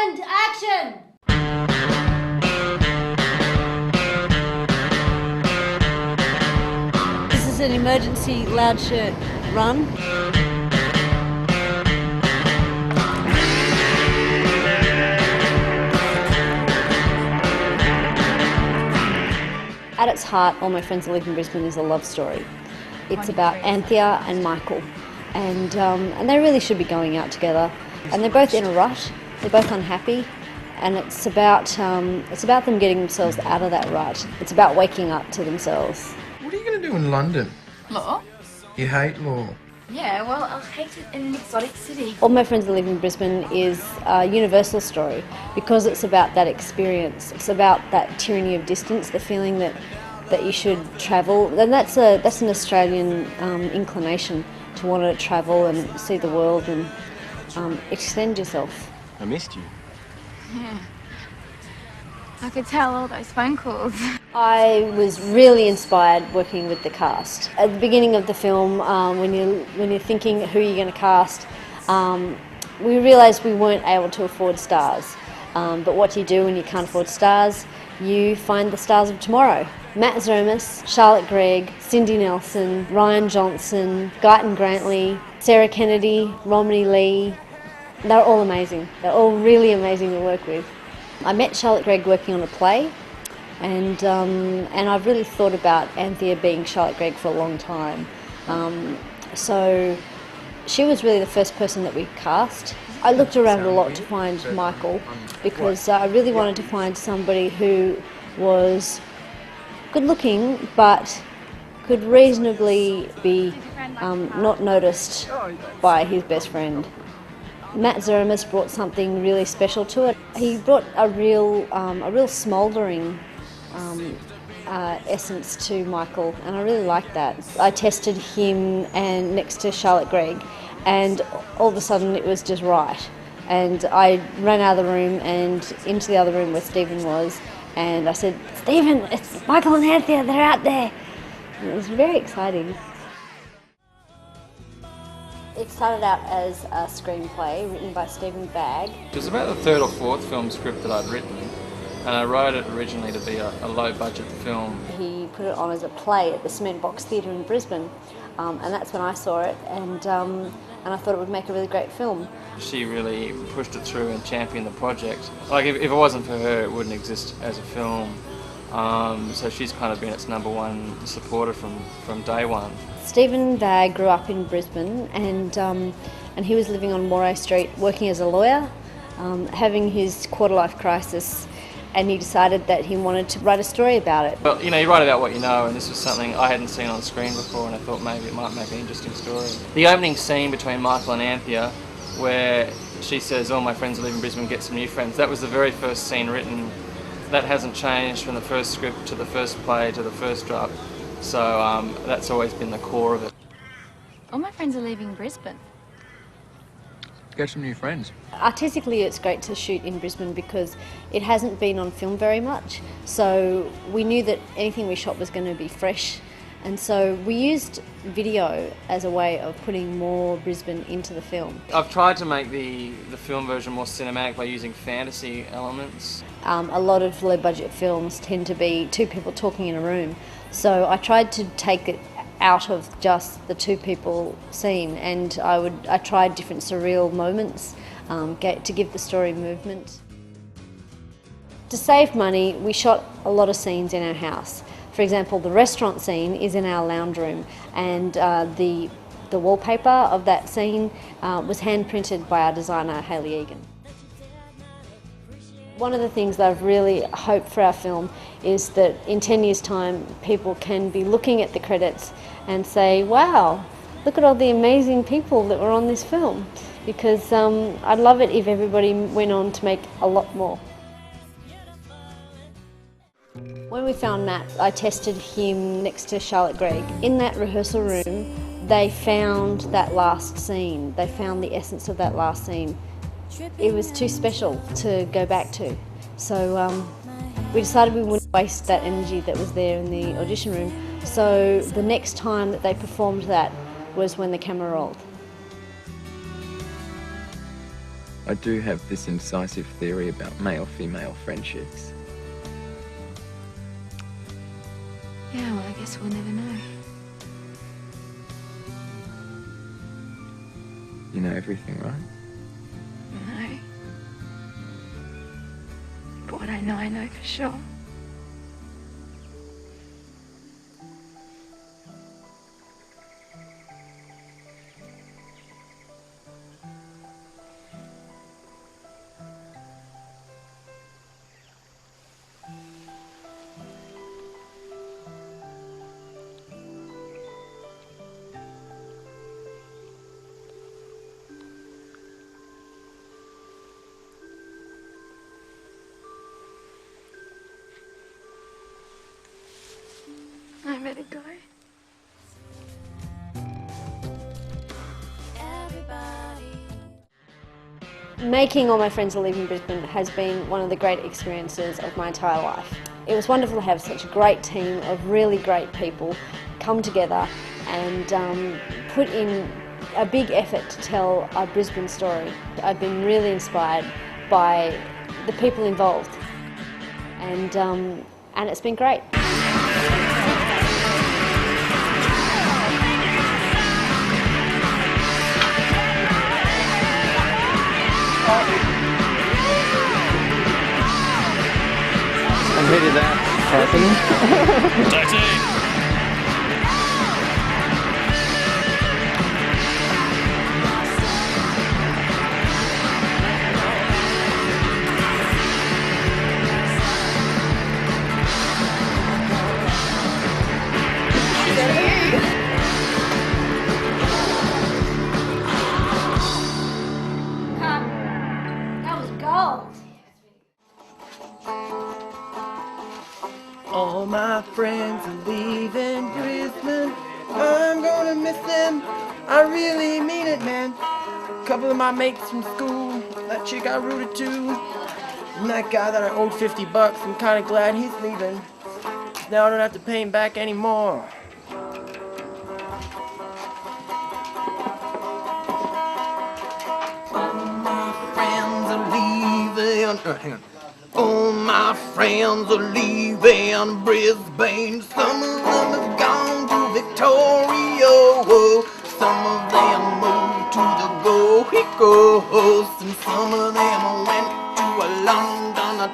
And action! This is an emergency loud shirt run. At its heart, All My Friends That Live in Brisbane is a love story. It's about Anthea and Michael, and they really should be going out together. And they're both in a rush. They're both unhappy, and it's about them getting themselves out of that rut. It's about waking up to themselves. What are you going to do in London? Law? You hate law. Yeah, well, I'll hate it in an exotic city. All My Friends That Live in Brisbane is a universal story because it's about that experience. It's about that tyranny of distance, the feeling that you should travel. And that's an Australian inclination to want to travel and see the world and extend yourself. I missed you. Yeah. I could tell all those phone calls. I was really inspired working with the cast. At the beginning of the film, when you're thinking who you're going to cast, we realised we weren't able to afford stars. But what do you do when you can't afford stars? You find the stars of tomorrow. Matt Zeremes, Charlotte Gregg, Cindy Nelson, Ryan Johnson, Guyton Grantley, Sarah Kennedy, Romney Lee. They're all amazing. They're all really amazing to work with. I met Charlotte Gregg working on a play, and I've really thought about Anthea being Charlotte Gregg for a long time. So she was really the first person that we cast. I looked around a lot to find Michael because I really wanted to find somebody who was good looking but could reasonably be not noticed by his best friend. Matt Zeremes brought something really special to it. He brought a real smouldering essence to Michael, and I really liked that. I tested him and next to Charlotte Gregg, and all of a sudden it was just right. And I ran out of the room and into the other room where Stephen was, and I said, "Stephen, it's Michael and Anthea, they're out there." And it was very exciting. It started out as a screenplay written by Stephen Bagg. It was about the third or fourth film script that I'd written, and I wrote it originally to be a low-budget film. He put it on as a play at the Cement Box Theatre in Brisbane, and that's when I saw it, and I thought it would make a really great film. She really pushed it through and championed the project. Like, if it wasn't for her, it wouldn't exist as a film. So she's kind of been its #1 supporter from day one. Stephen Bagg grew up in Brisbane, and he was living on Moray Street working as a lawyer, having his quarter-life crisis, and he decided that he wanted to write a story about it. Well, you write about what you know, and this was something I hadn't seen on screen before, and I thought maybe it might make an interesting story. The opening scene between Michael and Anthea, where she says, "All my friends that live in Brisbane, get some new friends," that was the very first scene written. That hasn't changed from the first script to the first play to the first draft. So that's always been the core of it. All my friends are leaving Brisbane. Get some new friends. Artistically, it's great to shoot in Brisbane because it hasn't been on film very much. So we knew that anything we shot was going to be fresh. And so we used video as a way of putting more Brisbane into the film. I've tried to make the film version more cinematic by using fantasy elements. A lot of low-budget films tend to be two people talking in a room. So I tried to take it out of just the two people scene, and I tried different surreal moments to give the story movement. To save money, we shot a lot of scenes in our house. For example, the restaurant scene is in our lounge room, and the wallpaper of that scene was hand printed by our designer Hayley Egan. One of the things that I've really hoped for our film is that in 10 years' time people can be looking at the credits and say, "Wow, look at all the amazing people that were on this film," because I'd love it if everybody went on to make a lot more. When we found Matt, I tested him next to Charlotte Gregg. In that rehearsal room, they found that last scene. They found the essence of that last scene. It was too special to go back to. So we decided we wouldn't waste that energy that was there in the audition room. So the next time that they performed that was when the camera rolled. I do have this incisive theory about male-female friendships. Yeah, well, I guess we'll never know. You know everything, right? No. But what I know for sure. I better go. Making All My Friends Are Leaving Brisbane has been one of the great experiences of my entire life. It was wonderful to have such a great team of really great people come together and put in a big effort to tell a Brisbane story. I've been really inspired by the people involved, and it's been great. And who did that happen? Taxi! That was gold. All my friends are leaving Brisbane. I'm gonna miss them. I really mean it, man. A couple of my mates from school, that chick I rooted to, and that guy that I owed $50. I'm kinda glad he's leaving. Now I don't have to pay him back anymore. All my friends are leaving. Hang on. All my friends are leaving Brisbane. Some of them have gone to Victoria. Some of them moved to the Gold Coast. And some of them went to London, a